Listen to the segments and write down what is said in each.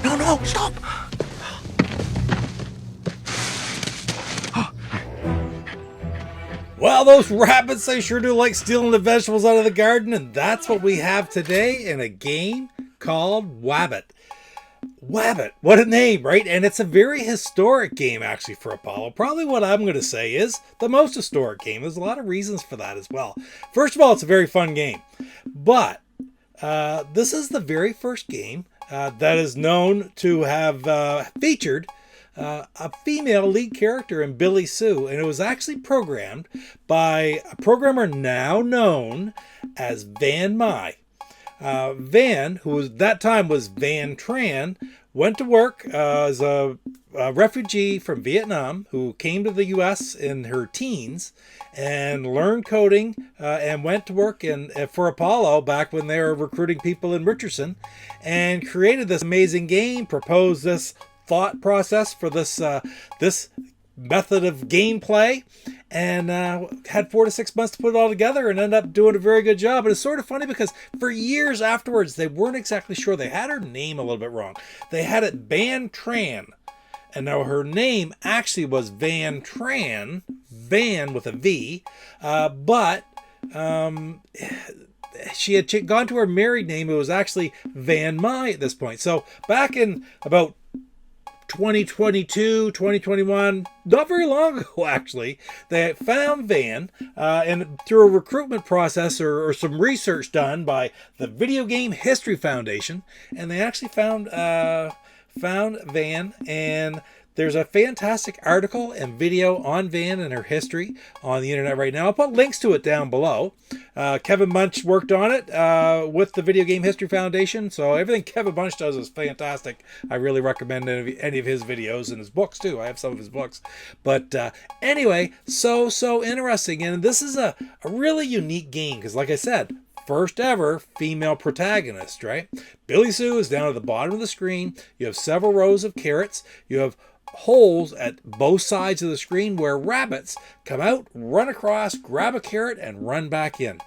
No, no, stop! Well, those rabbits, they sure do like stealing the vegetables out of the garden, and that's what we have today in a game called Wabbit. Wabbit, what a name, right? And it's a very historic game, actually, for Apollo. Probably what I'm going to say is the most historic game. There's a lot of reasons for that as well. First of all, it's a very fun game. But this is the very first game that is known to have featured a female lead character in Billy Sue, and it was actually programmed by a programmer now known as Van Mai. Van, who was, that time was Van Tran, went to work as a refugee from Vietnam who came to the U.S. in her teens and learned coding and went to work for Apollo back when they were recruiting people in Richardson, and created this amazing game, proposed this thought process for this this method of gameplay, and had 4 to 6 months to put it all together and ended up doing a very good job. And it's sort of funny because for years afterwards, they weren't exactly sure. They had her name a little bit wrong. They had it Van Tran, and now her name actually was Van Tran, Van with a V, but she had gone to her married name. It was actually Van Mai at this point. So back in about 2022, 2021, not very long ago actually, they found Van, and through a recruitment process or some research done by the Video Game History Foundation, and they actually found Van, and there's a fantastic article and video on Van and her history on the internet right now. I'll put links to it down below. Kevin Bunch worked on it with the Video Game History Foundation, so everything Kevin Bunch does is fantastic. I really recommend any of his videos and his books too. I have some of his books. But anyway, so interesting. And this is a really unique game because, like I said, first ever female protagonist, right? Billy Sue is down at the bottom of the screen. You have several rows of carrots. You have holes at both sides of the screen where rabbits come out, run across, grab a carrot, and run back in.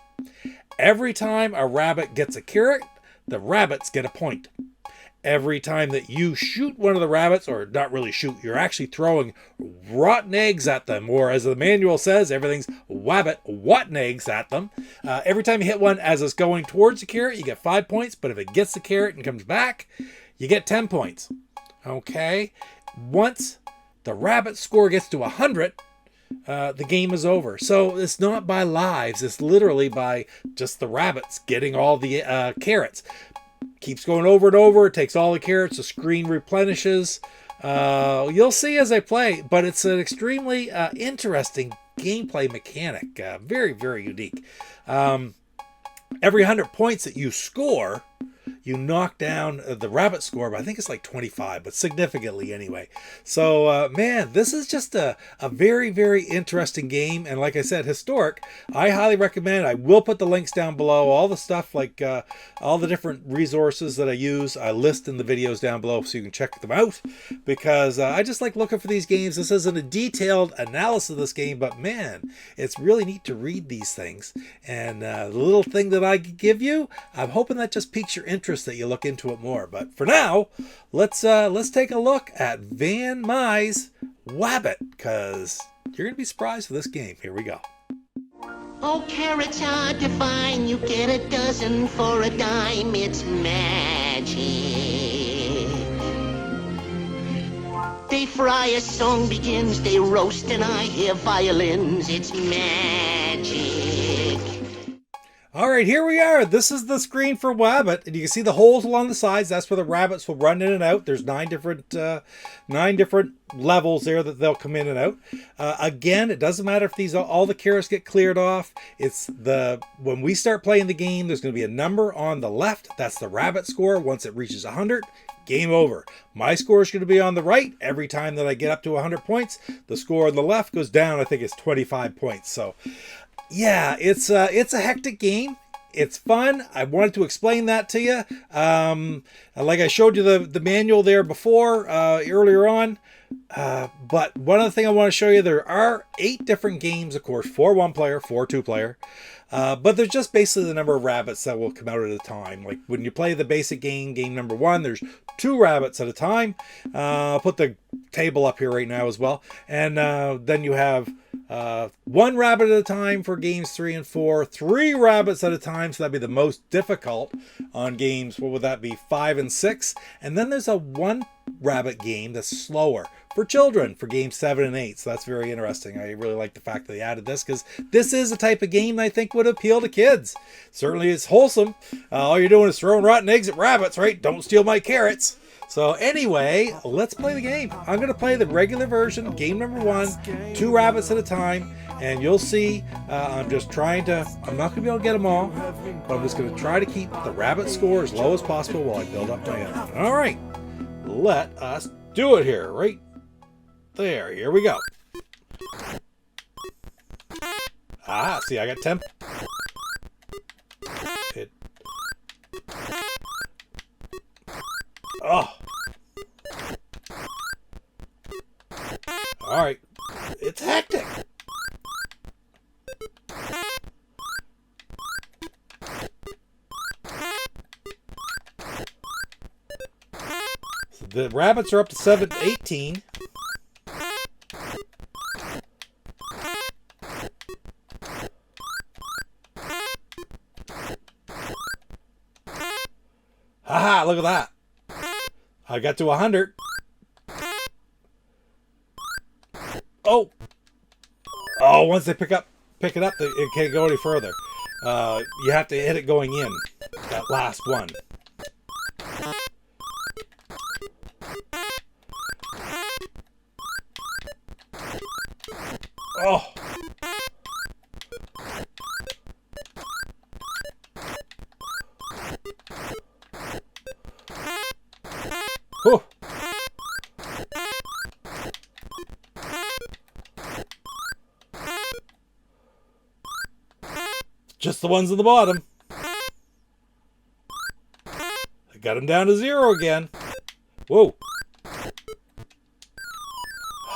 Every time a rabbit gets a carrot, the rabbits get a point. Every time that you shoot one of the rabbits, or not really shoot, you're actually throwing rotten eggs at them, or as the manual says, everything's Wabbit, rotten eggs at them. Every time you hit one as it's going towards the carrot, you get 5 points, but if it gets the carrot and comes back, you get 10 points. Okay? Once the rabbit score gets to 100, the game is over. So it's not by lives, it's literally by just the rabbits getting all the carrots. Keeps going over and over. It takes all the carrots. The screen replenishes. You'll see as I play, but it's an extremely interesting gameplay mechanic. Very, very unique. Every 100 points that you score, you knock down the rabbit score, but I think it's like 25, but significantly anyway. So, man, this is just a very, very interesting game. And like I said, historic. I highly recommend. I will put the links down below. All the stuff, like all the different resources that I use, I list in the videos down below so you can check them out. Because I just like looking for these games. This isn't a detailed analysis of this game, but man, it's really neat to read these things. And the little thing that I give you, I'm hoping that just piques your interest, that you look into it more. But for now, let's take a look at Van Mai's Wabbit, because you're gonna be surprised with this game. Here we go. Oh, carrots are divine. You get a dozen for a dime. It's magic. They fry, a song begins. They roast, and I hear violins. It's magic. All right, here we are. This is the screen for Wabbit, and you can see the holes along the sides. That's where the rabbits will run in and out. There's nine different levels there that they'll come in and out. Again, it doesn't matter if these all the carrots get cleared off. It's when we start playing the game, there's going to be a number on the left. That's the rabbit score. Once it reaches 100, game over. My score is going to be on the right. Every time that I get up to 100 points, the score on the left goes down. I think it's 25 points. So yeah, it's a hectic game. It's fun. I wanted to explain that to you. Like I showed you the manual there before, earlier on. But one other thing I want to show you, there are 8 different games, of course, 4 1-player, 4 2-player. But there's just basically the number of rabbits that will come out at a time. Like when you play the basic game, game number 1, there's 2 rabbits at a time. I'll put the table up here right now as well. And then you have 1 rabbit at a time for games 3 and 4, 3 rabbits at a time. So that'd be the most difficult on games. What would that be? 5 and 6. And then there's a 1 rabbit game that's slower for children for games 7 and 8. So that's very interesting. I really like the fact that they added this, because this is a type of game I think would appeal to kids. Certainly it's wholesome. All you're doing is throwing rotten eggs at rabbits, right? Don't steal my carrots. So anyway, let's play the game. I'm going to play the regular version, game number 1, 2 rabbits at a time. And you'll see, I'm just trying to, I'm not going to be able to get them all, but I'm just going to try to keep the rabbit score as low as possible while I build up my own. All right, let us do it here, right there. Here we go. Ah, see, I got 10. Oh. All right. It's hectic. So the rabbits are up to 18. Haha, look at that. I got to 100. Oh. Oh, once they pick it up, it can't go any further. You have to hit it going in. That last one. Oh. Whew. Just the ones at the bottom. I got him down to 0 again. Whoa.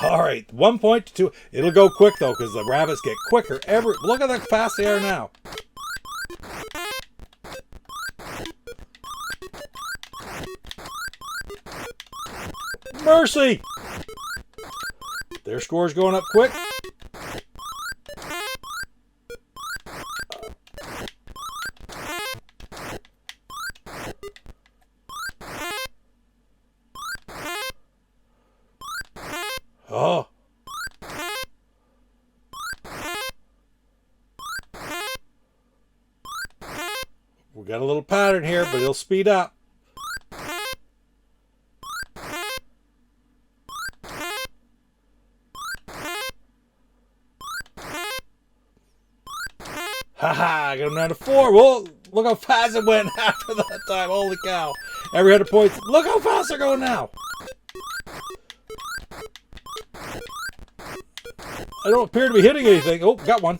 All right, 1 point to 2. It'll go quick though, because the rabbits get quicker every. Look at how fast they are now. Mercy! Their score's going up quick. Oh. We got a little pattern here, but it'll speed up. Haha, I got him down to 4. Whoa, look how fast it went after that time. Holy cow. Every 100 points. Look how fast they're going now. I don't appear to be hitting anything. Oh, got one.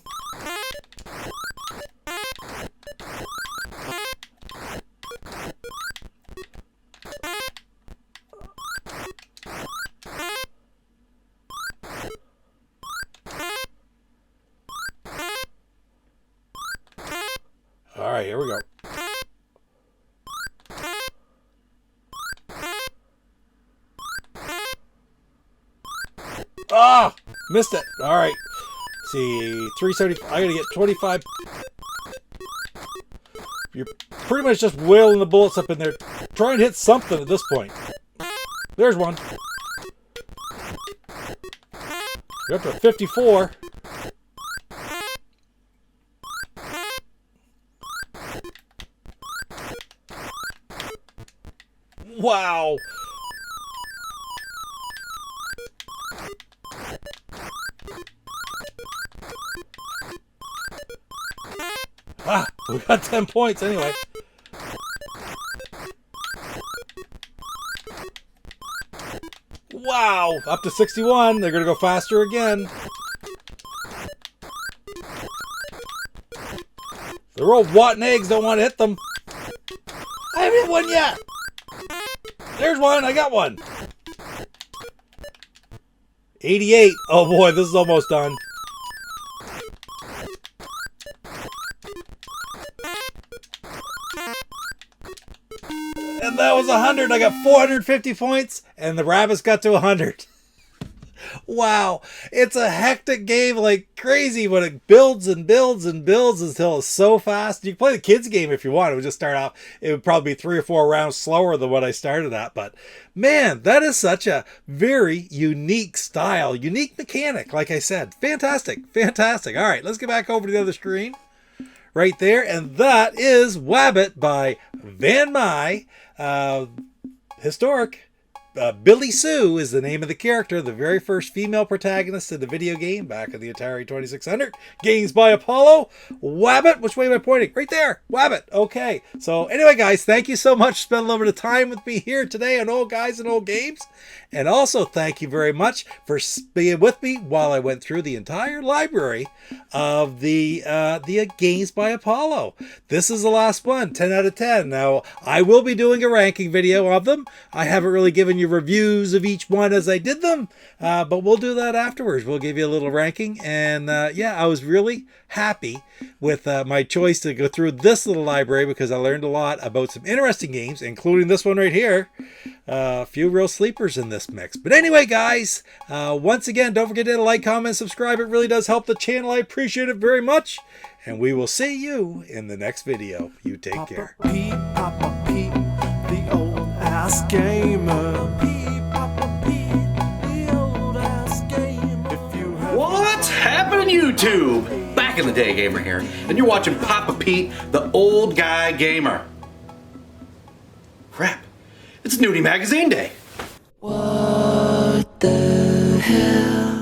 All right, here we go. Ah, missed it. All right. See, 370. I gotta get 25. You're pretty much just wailing the bullets up in there. Try and hit something at this point. There's one. You're up to 54. Wow. Ah, we got 10 points anyway. Wow, up to 61. They're going to go faster again. They're all rotten eggs, don't want to hit them. I haven't hit one yet. There's one, I got one. 88. Oh boy, this is almost done. And that was 100. I got 450 points, and the rabbits got to 100. Wow, it's a hectic game like crazy when it builds and builds and builds until it's so fast. You can play the kids game if you want. It would just start off, it would probably be 3 or 4 rounds slower than what I started at. But man, that is such a very unique style, unique mechanic. Like I said, fantastic, fantastic. All right, let's get back over to the other screen right there. And that is Wabbit by Van Mai. Historic. Billy Sue is the name of the character, the very first female protagonist in the video game back in the Atari 2600. Games by Apollo. Wabbit, which way am I pointing? Right there, Wabbit. Okay, so anyway, guys, thank you so much for spending a little bit of time with me here today on Old Guys and Old Games. And also, thank you very much for being with me while I went through the entire library of the Games by Apollo. This is the last one, 10 out of 10. Now, I will be doing a ranking video of them. I haven't really given you reviews of each one as I did them, but we'll do that afterwards. We'll give you a little ranking. And yeah, I was really happy with my choice to go through this little library because I learned a lot about some interesting games, including this one right here. A few real sleepers in this mix. But anyway, guys, once again, don't forget to like, comment, subscribe. It really does help the channel. I appreciate it very much. And we will see you in the next video. You take care. Papa Pete, the old ass gamer. Papa Pete, the old ass gamer. What's happening, YouTube? Back in the day, gamer here, and you're watching Papa Pete, the old guy gamer. Crap, it's Nudie Magazine Day. What the hell?